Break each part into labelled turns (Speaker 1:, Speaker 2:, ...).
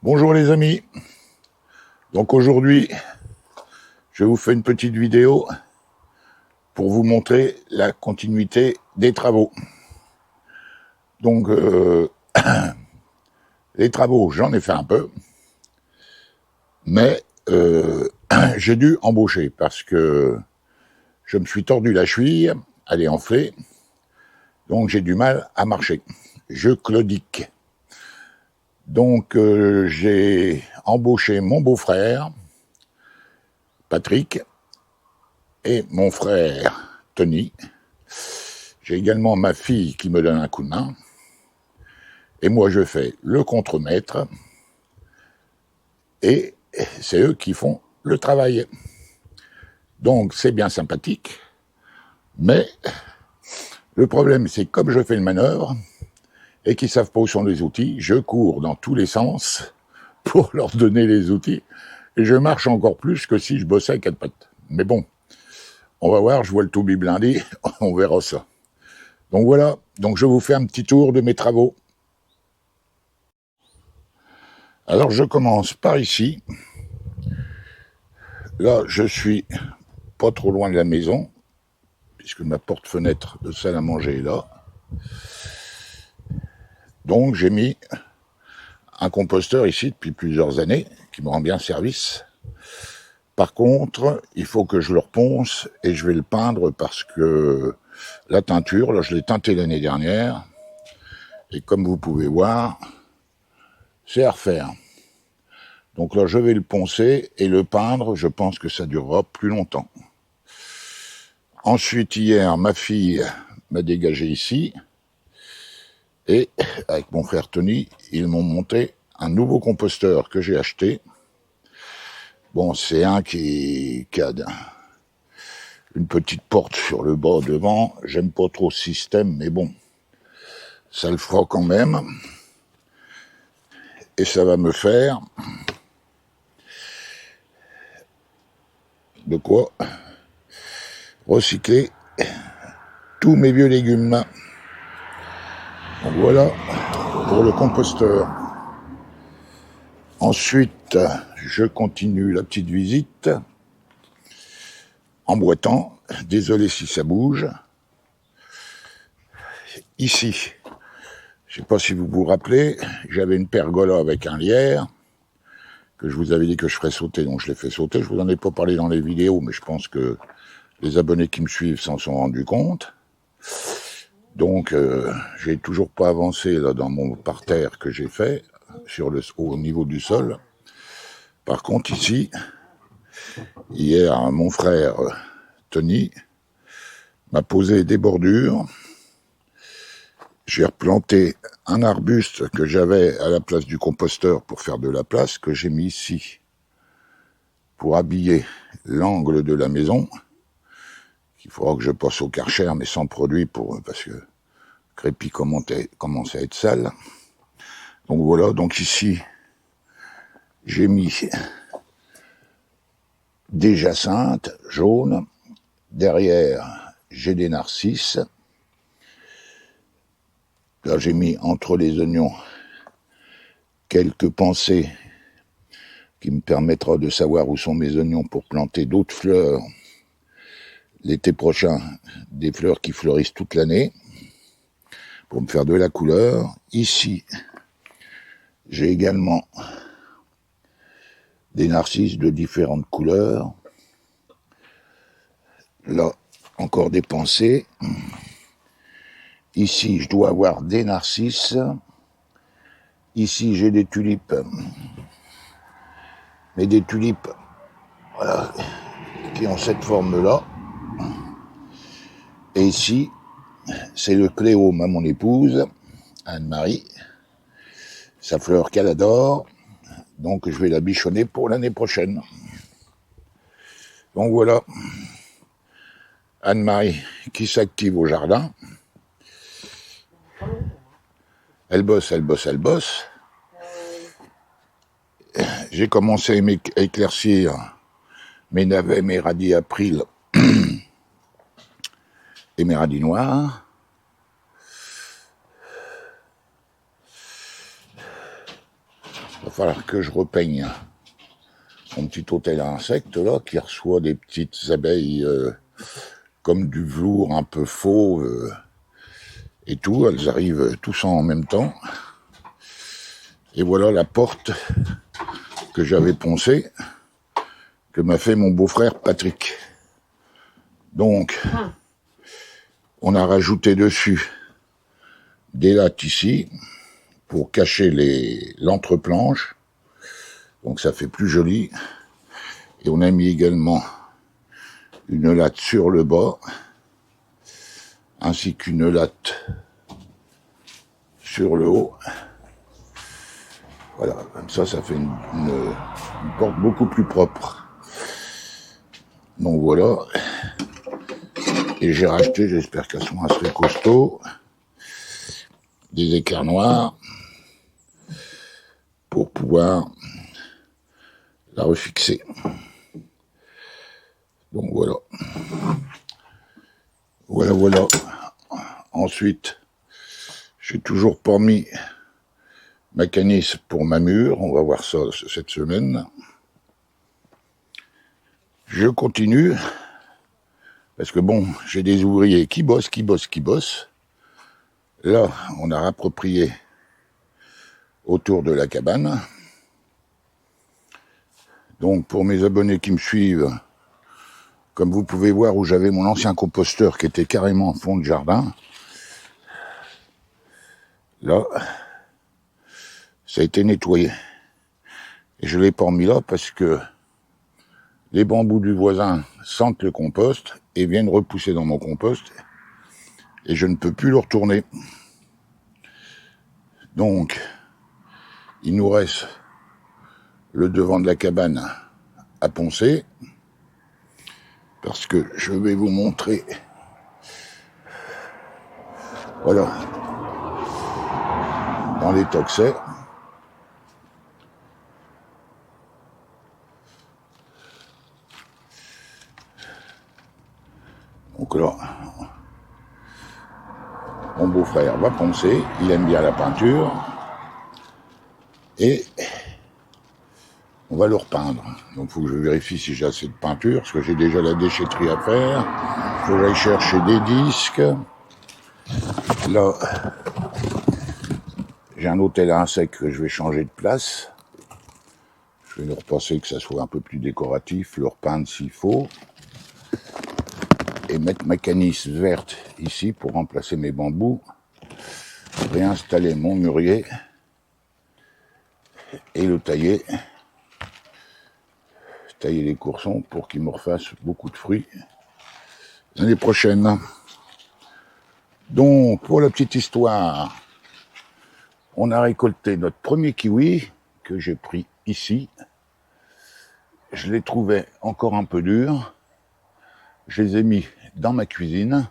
Speaker 1: Bonjour les amis, donc aujourd'hui je vous fais une petite vidéo pour vous montrer la continuité des travaux. Donc les travaux j'en ai fait un peu, mais j'ai dû embaucher parce que je me suis tordu la cheville, elle est enflée, donc j'ai du mal à marcher, je claudique. Donc j'ai embauché mon beau-frère, Patrick, et mon frère, Tony. J'ai également ma fille qui me donne un coup de main. Et moi, je fais le contremaître. Et c'est eux qui font le travail. Donc, c'est bien sympathique. Mais le problème, c'est que comme je fais une manœuvre et qu'ils ne savent pas où sont les outils, je cours dans tous les sens pour leur donner les outils. Et je marche encore plus que si je bossais à quatre pattes. Mais bon, on va voir, je vois le tout blindé, on verra ça. Donc voilà, donc je vous fais un petit tour de mes travaux. Alors je commence par ici. Là, je suis pas trop loin de la maison, puisque ma porte-fenêtre de salle à manger est là. Donc j'ai mis un composteur ici depuis plusieurs années, qui me rend bien service. Par contre, il faut que je le reponce et je vais le peindre parce que la teinture, là je l'ai teinté l'année dernière, et comme vous pouvez voir, c'est à refaire. Donc là je vais le poncer et le peindre, je pense que ça durera plus longtemps. Ensuite, hier, ma fille m'a dégagé ici, et avec mon frère Tony, ils m'ont monté un nouveau composteur que j'ai acheté. Bon, c'est un qui a une petite porte sur le bas devant. J'aime pas trop ce système, mais bon, ça le fera quand même. Et ça va me faire de quoi recycler tous mes vieux légumes. Donc voilà pour le composteur. Ensuite, je continue la petite visite en boitant. Désolé si ça bouge. Ici, je ne sais pas si vous vous rappelez, j'avais une pergola avec un lierre que je vous avais dit que je ferais sauter, donc je l'ai fait sauter. Je vous en ai pas parlé dans les vidéos, mais je pense que les abonnés qui me suivent s'en sont rendus compte. Donc, j'ai toujours pas avancé là dans mon parterre que j'ai fait au niveau du sol. Par contre, ici, hier, mon frère Tony m'a posé des bordures. J'ai replanté un arbuste que j'avais à la place du composteur pour faire de la place, que j'ai mis ici pour habiller l'angle de la maison. Il faudra que je passe au Karcher, mais sans produit, parce que Crépy commence à être sale. Donc voilà, donc ici, j'ai mis des jacinthes jaunes. Derrière, j'ai des narcisses. Là, j'ai mis entre les oignons quelques pensées qui me permettra de savoir où sont mes oignons pour planter d'autres fleurs l'été prochain, des fleurs qui fleurissent toute l'année, pour me faire de la couleur. Ici, j'ai également des narcisses de différentes couleurs. Là, encore des pensées. Ici, je dois avoir des narcisses. Ici, j'ai des tulipes. Mais des tulipes, voilà, qui ont cette forme-là. Et ici, c'est le cléome à mon épouse, Anne-Marie. Sa fleur qu'elle adore. Donc, je vais la bichonner pour l'année prochaine. Donc voilà, Anne-Marie qui s'active au jardin. Elle bosse, elle bosse, elle bosse. J'ai commencé à éclaircir mes navets, mes radis april et mes radis noirs. va falloir que je repeigne mon petit hôtel à insectes, là, qui reçoit des petites abeilles comme du velours un peu faux et tout. Elles arrivent tous en même temps. Et voilà la porte que j'avais poncée, que m'a fait mon beau-frère Patrick. Donc, on a rajouté dessus des lattes ici pour cacher l'entreplanche. Donc ça fait plus joli. Et on a mis également une latte sur le bas, ainsi qu'une latte sur le haut. Voilà, comme ça fait une porte beaucoup plus propre. Donc voilà. Et j'ai racheté, j'espère qu'elles sont assez costauds, des équerres noirs pour pouvoir la refixer. Donc voilà. Voilà. Ensuite, j'ai toujours pas mis ma canisse pour ma mûre. On va voir ça cette semaine. Je continue. Parce que bon, j'ai des ouvriers qui bossent. Là, on a rapproprié autour de la cabane. Donc, pour mes abonnés qui me suivent, comme vous pouvez voir où j'avais mon ancien composteur qui était carrément en fond de jardin, là, ça a été nettoyé. Et je ne l'ai pas remis là parce que les bambous du voisin sentent le compost et viennent repousser dans mon compost. Et je ne peux plus le retourner. Donc, il nous reste le devant de la cabane à poncer. Parce que je vais vous montrer. Voilà. Dans l'état que c'est. Donc là, mon beau-frère va poncer, il aime bien la peinture, et on va le repeindre. Donc il faut que je vérifie si j'ai assez de peinture, parce que j'ai déjà la déchetterie à faire, il faut que j'aille chercher des disques. Là, j'ai un hôtel à insectes que je vais changer de place. Je vais le repasser que ça soit un peu plus décoratif, le repeindre s'il faut. Et mettre ma canisse verte ici pour remplacer mes bambous, réinstaller mon mûrier et le tailler les coursons pour qu'il me refasse beaucoup de fruits l'année prochaine. Donc, pour la petite histoire, on a récolté notre premier kiwi que j'ai pris ici. Je les trouvais encore un peu durs. Je les ai mis dans ma cuisine.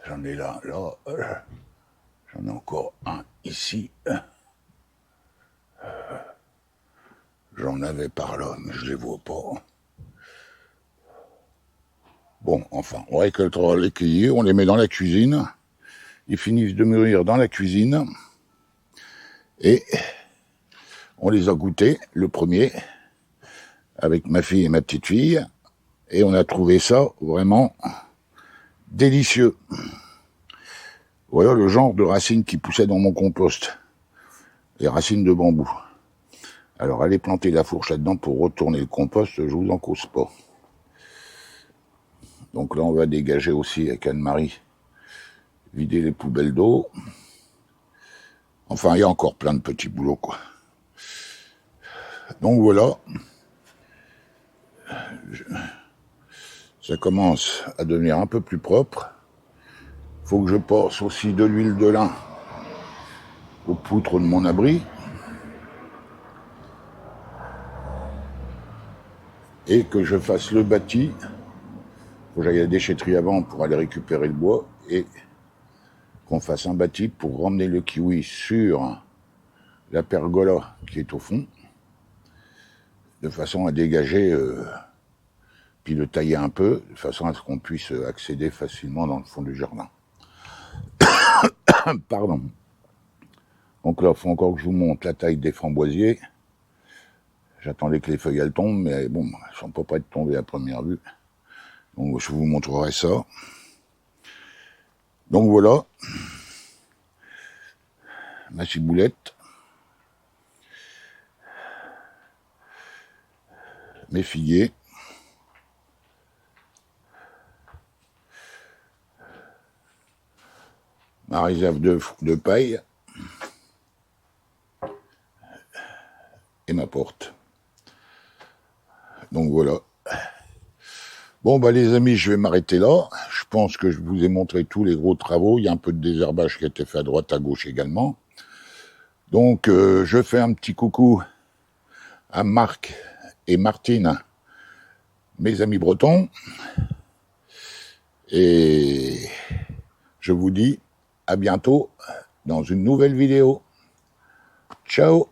Speaker 1: J'en ai là, j'en ai encore un ici. J'en avais par là, mais je les vois pas. Bon, enfin, on récoltera les kiwis, on les met dans la cuisine. Ils finissent de mûrir dans la cuisine. Et on les a goûtés, le premier, avec ma fille et ma petite fille. Et on a trouvé ça vraiment délicieux. Voilà le genre de racines qui poussaient dans mon compost. Les racines de bambou. Alors, allez planter la fourche là-dedans pour retourner le compost, je vous en cause pas. Donc là, on va dégager aussi avec Anne-Marie, vider les poubelles d'eau. Enfin, il y a encore plein de petits boulots, quoi. Donc voilà. Ça commence à devenir un peu plus propre. Il faut que je passe aussi de l'huile de lin aux poutres de mon abri. Et que je fasse le bâti. Il faut que j'aille à la déchetterie avant pour aller récupérer le bois. Et qu'on fasse un bâti pour ramener le kiwi sur la pergola qui est au fond. De façon à dégager, puis le tailler un peu, de façon à ce qu'on puisse accéder facilement dans le fond du jardin. Pardon. Donc là, il faut encore que je vous montre la taille des framboisiers. J'attendais que les feuilles elles tombent, mais bon, elles sont pas prêtes de tomber à première vue. Donc je vous montrerai ça. Donc voilà, ma ciboulette, mes figuiers, ma réserve de paille et ma porte. Donc voilà. Bon, bah les amis, je vais m'arrêter là. Je pense que je vous ai montré tous les gros travaux. Il y a un peu de désherbage qui a été fait à droite, à gauche également. Donc, je fais un petit coucou à Marc et Martine, mes amis bretons. Et je vous dis à bientôt dans une nouvelle vidéo. Ciao!